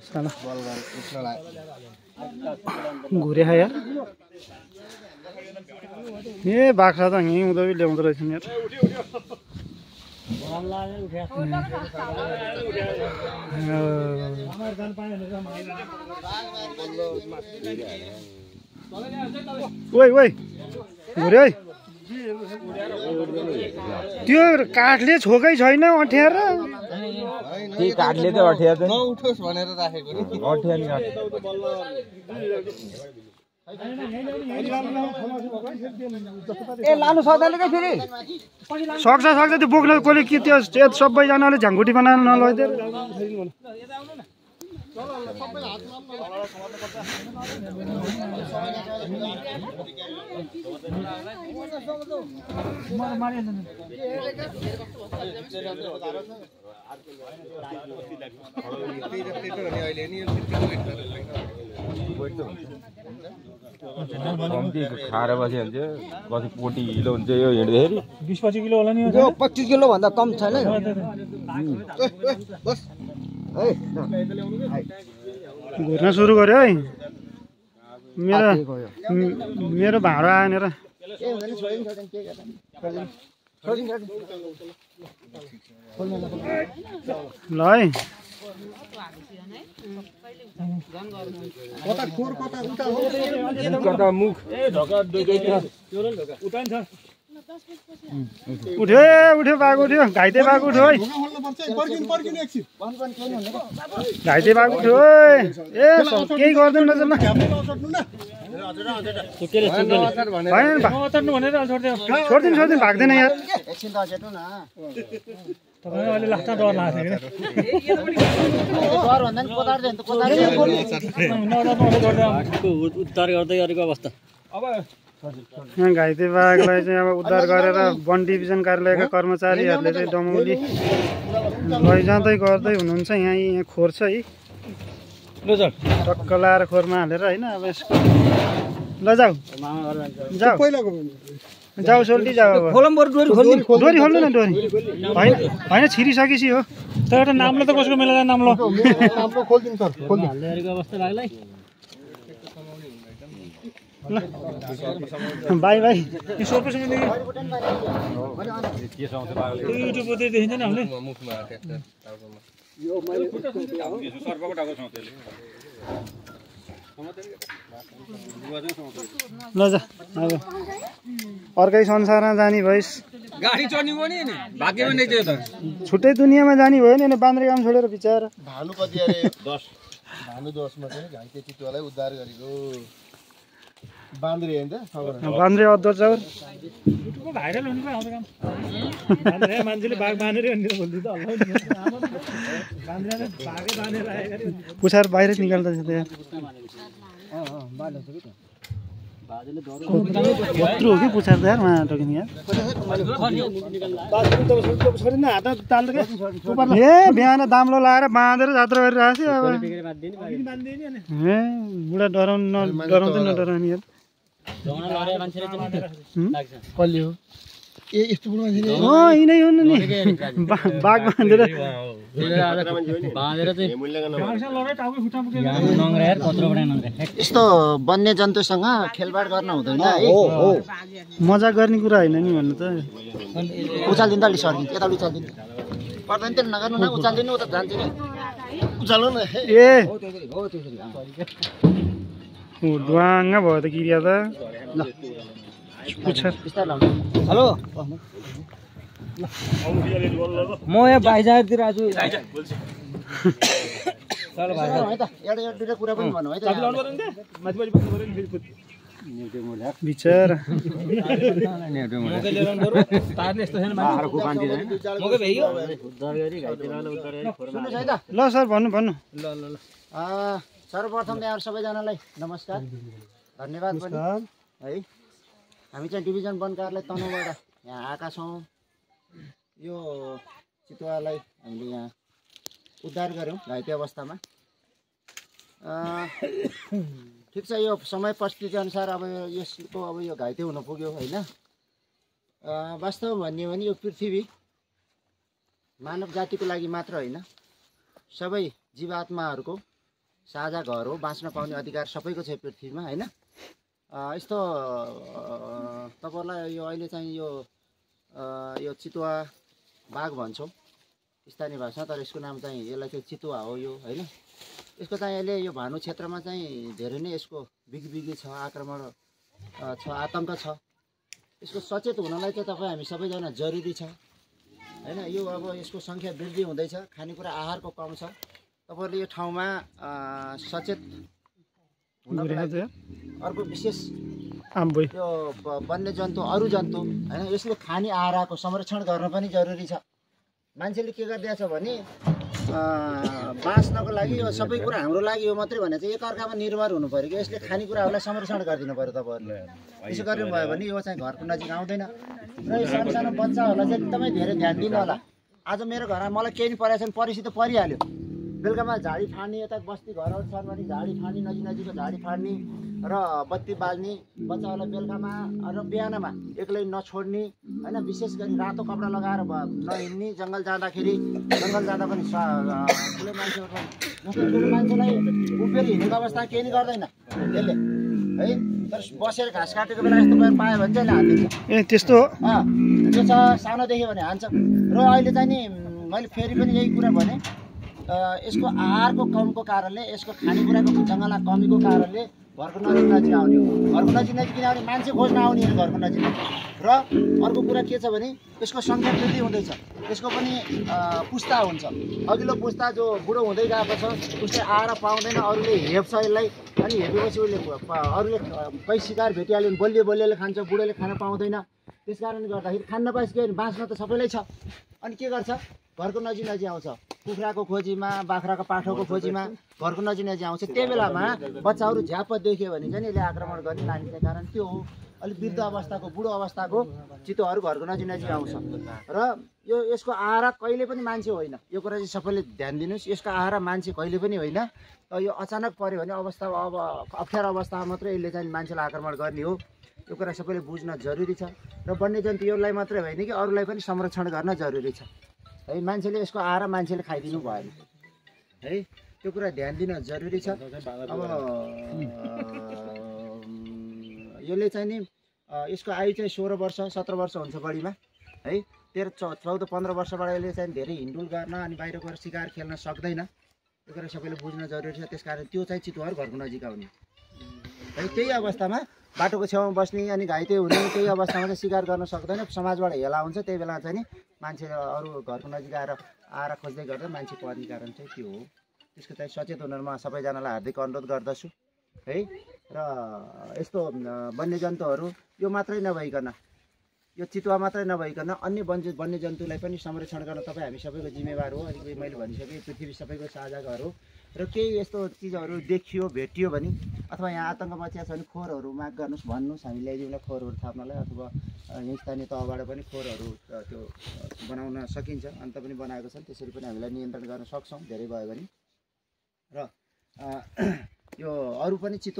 साला घुरे है यार ये बाख्रा त यहीँ उँधै ल्याउँदो रहेछ नि यार ओइ ओइ घुरे है त्यो काठले छोकै छैन अठ्याएर त्यही काठले त अठ्याएर नउठोस् भनेर राखेको नि अठ्याएर ए लानु सक्दैन के फेरि सक्छ त्यो बोक्न कसले के त्यो सबैजनाले झ्याङ्गुटी बनाएर नलैदिएर खाएर बस्यो भने चाहिँ कति 40 किलो हुन्छ यो हिँड्दाखेरि 20-25 किलो होला नि यो 25 किलो भन्दा कम छैन बस घुर्न सुरु गर्यो है मेरो भाँडो आएन र ल है कता मुख उठ्यो बाघ उठ्यो घाइते बाघ उठ्यो है घाइते बाघ उठ्यो है ए केही गर्दैन रहेछ छोड्दिनु भाग्दैन यार अहिले लास्टमा डर उद्धार गर्दै गरेको अवस्था घाइते बाघलाई चाहिँ अब उद्धार गरेर वन डिभिजन कार्यालयका कर्मचारीहरूले चाहिँ डमौली लैजाँदै गर्दै हुनुहुन्छ। यहाँ खोर छ है टक्क लाएर खोरमा हालेर होइन। अब यसको ल जाऊ जाऊ सोल्टी जाऊ। अब डोरी खोल्नु न डोरी होइन छिरिसकेपछि हो त एउटा नाम्लो त कसको मेला नाम्लो बाई बाई ल जा अब अर्कै संसारमा जाने भइस्। गाडी चढ्नु पनि भाग्यमा नै थियो त छुट्टै दुनियाँमा जाने भयो नि। बान्द्रे काम छोडेर बिचार भानु कति अरे 10 भानु 10 मा चाहिँ घाइते चितुवालाई उद्धार गरेको बान्द्रे हैन त बान्द्रे अध्यक्ष चाउर युट्युबमा भाइरल हुनु पो आउँछ काम बान्द्रे मान्छेले बाघ बानेर भनेर बोल्दै त हल्ला बान्द्रेले बाघै बानेर आएको पुछार बाहिर निकाल्दा छ त यार कत्रो हो कि पुछार त यार वहाँ टकिन यार ए बिहान दाम्लो लाएर बाँधेर जात्रा गरिरहेको थियो। अब ए बुढा डराउँदै नडराउने यार कसले हो ए यस्तो बुढो मान्छे यिनै हो नि बाघ बाँधेर यस्तो वन्य जन्तुसँग खेलबाड गर्न हुँदैन है। मजा गर्ने कुरा होइन नि भन्नु त। उचालिदिनु त अलि सर्किन्छ यता उचालिदिनु पर्दैन त्यो नगर्नु न उचालिदिनु उता जान्छ नि उचाल्नु न ए ढुवाङ्ग भयो त किरिया त ल पुछार हेलो म यहाँ बाइजारतिर आज चल भाइ त एउटा दुईटा कुरा पनि भन्नु है त बिचार ल सर भन्नु सर्वप्रथम यहाँ सबैजनालाई नमस्कार धन्यवाद पनि है। हामी चाहिँ डिभिजन वन कार्यालय तनहुँबाट यहाँ आएका छौँ। यो चितुवालाई हामीले यहाँ उद्धार गऱ्यौँ घाइते अवस्थामा। ठिक छ यो समय परिस्थिति अनुसार अब यसको अब यो घाइते हुन पुग्यो होइन। वास्तवमा भन्ने हो भने यो पृथ्वी मानव जातिको लागि मात्र होइन सबै जीवात्माहरूको साझा घर हो, बाँच्न पाउने अधिकार सबैको छ पृथ्वीमा हैन। यस्तो तपाईहरुलाई यो अहिले चाहिँ यो चितुवा बाघ भन्छौँ स्थानीय भाषा, तर यसको नाम चाहिँ यसलाई चाहिँ चितुवा हो यो हैन। यसको चाहिँ अहिले यो भानु क्षेत्रमा चाहिँ धेरै नै यसको बिगबिगी छ, आक्रमण छ, आतंक छ। यसको सचेत हुनलाई चाहिँ तपाईँ हामी सबैजना जरुरी छ हैन। यो अब यसको सङ्ख्या वृद्धि हुँदैछ, खानेकुरा आहारको कम छ। तपाईहरुले यो ठाउँमा सचेत हुनको लागि अर्को विशेष यो वन्यजन्तु अरू जन्तु हैन यसले खाने आहारको संरक्षण गर्न पनि जरुरी छ। मान्छेले के गर्दैछ भने बाँच्नको लागि यो सबै कुरा हाम्रो लागि हो मात्रै भने चाहिँ एकअर्कामा निर्भर हुनु पर्यो कि यसले खानेकुराहरूलाई संरक्षण गरिदिनु पर्यो। तपाईँहरूले यसो गर्नुभयो भने यो चाहिँ घरको नजिक आउँदैन। र यो सानो सानो बच्चाहरूलाई चाहिँ एकदमै धेरै ध्यान दिनु होला। आज मेरो घरमा मलाई केही नि परेको छैन, परिसित परिहाल्यो। बेलुकामा झाडी फाड्ने, यता बस्ती घरहरू छन् भने झाडी फाड्ने, नजिकको झाडी फाड्ने र बत्ती बाल्ने, बच्चाहरूलाई बेलुकामा र बिहानमा एक्लै नछोड्ने हैन। विशेष गरी रातो कपडा लगाएर नहिँड्ने, जङ्गल जाँदाखेरि जङ्गल जाँदा पनि ठुलो मान्छेलाई उभिएर हिँडेको अवस्था केही नि गर्दैन यसले है। तर बसेर घाँस काटेको बेला यस्तो पायो भने चाहिँ हालिदिन्छ। त्यस्तो त्यो छ, सानो देख्यो भने हान्छ। र अहिले चाहिँ नि मैले फेरि पनि यही कुरा भने यसको आहारको कमको कारणले, यसको खानेकुराको जङ्गलमा कमीको कारणले घरको नजिक आउने हो। घरको नजिक किन आउने, मान्छे खोज्न आउने हो घरको नजिक। र अर्को कुरा के छ भने यसको सङ्ख्या वृद्धि हुँदैछ, यसको पनि पुस्ता हुन्छ। अघिल्लो पुस्ता जो बुढो हुँदै गएको छ उसले आएर पाउँदैन, अरूले हेप्छ यसलाई। अनि हेपेपछि उसले अरूले कहीँ शिकार भेटिहाल्यो भने बलियोले खान्छ, बुढोले खान पाउँदैन। त्यस कारणले गर्दाखेरि खान नपाएपछि के बाँच्न त सबैलाई छ। अनि के गर्छ, घरको नजिक आउँछ, कुखुराको खोजीमा, बाख्राको पाठोको खोजीमा घरको नजिक आउँछ। त्यही बेलामा बच्चाहरू झ्याप देख्यो भने चाहिँ यसले आक्रमण गर्ने लाने कारण त्यो हो। अलिक वृद्ध अवस्थाको, बुढो अवस्थाको चितुवाहरू घरको नजिक आउँछ। र यसको आहारा कहिले पनि मान्छे होइन, यो कुरा चाहिँ सबैले ध्यान दिनुहोस्। यसको आहारा मान्छे कहिले पनि होइन। यो अचानक पऱ्यो भने अब अप्ठ्यारो अवस्थामा मात्रै यसले चाहिँ मान्छेलाई आक्रमण गर्ने हो। यो कुरा सबैले बुझ्न जरुरी छ। र वन्यजन्तु यसलाई मात्रै होइन कि अरूलाई पनि संरक्षण गर्न जरुरी छ है। मान्छेले यसको आहारा मान्छेले खाइदिनु भएन है, त्यो कुरा ध्यान दिन जरुरी छ। अब यसले चाहिँ नि यसको आयु चाहिँ 16 वर्ष 17 वर्ष हुन्छ बढीमा है। 13, 14, 15 वर्षबाट यसले चाहिँ धेरै हिँडुल गर्न अनि बाहिर गएर शिकार खेल्न सक्दैन। यो कुरा सबैले बुझ्न जरुरी छ। त्यसकारण त्यो चाहिँ चितुवाहरू घरको नजिक आउने है। त्यही अवस्थामा बाटोको छेउमा बस्ने अनि घाइते हुने, त्यही अवस्थामा चाहिँ शिकार गर्न सक्दैन, समाजबाट हेला हुन्छ। त्यही बेला चाहिँ नि मान्छे अरू घरको नजिक आएर खोज्दै गर्दा मान्छे पर्ने कारण चाहिँ त्यो हो। त्यसको चाहिँ सचेत हुन म सबैजनालाई हार्दिक अनुरोध गर्दछु है। र यस्तो वन्यजन्तुहरू यो मात्रै नभइकन, यो चितुवा मात्रै नभइकन अन्य वन्यजन्तुलाई पनि संरक्षण गर्न तपाईँ हामी सबैको जिम्मेवार हो। अनि मैले भनिसकेँ पृथ्वी सबैको साझा घर हो। र केही यस्तो चिजहरू देखियो भेटियो भने अथवा यहाँ आतङ्क मचिया छ भने खोरहरू माग गर्नुहोस्, भन्नुहोस्, हामी ल्याइदिउँला खोरहरू थाप्नलाई। अथवा यहाँ स्थानीय तहबाट पनि खोरहरू त्यो बनाउन सकिन्छ, अन्त पनि बनाएको छन्। त्यसरी पनि हामीलाई नियन्त्रण गर्न सक्छौँ धेरै भयो भने। र यो अरू पनि चितुवा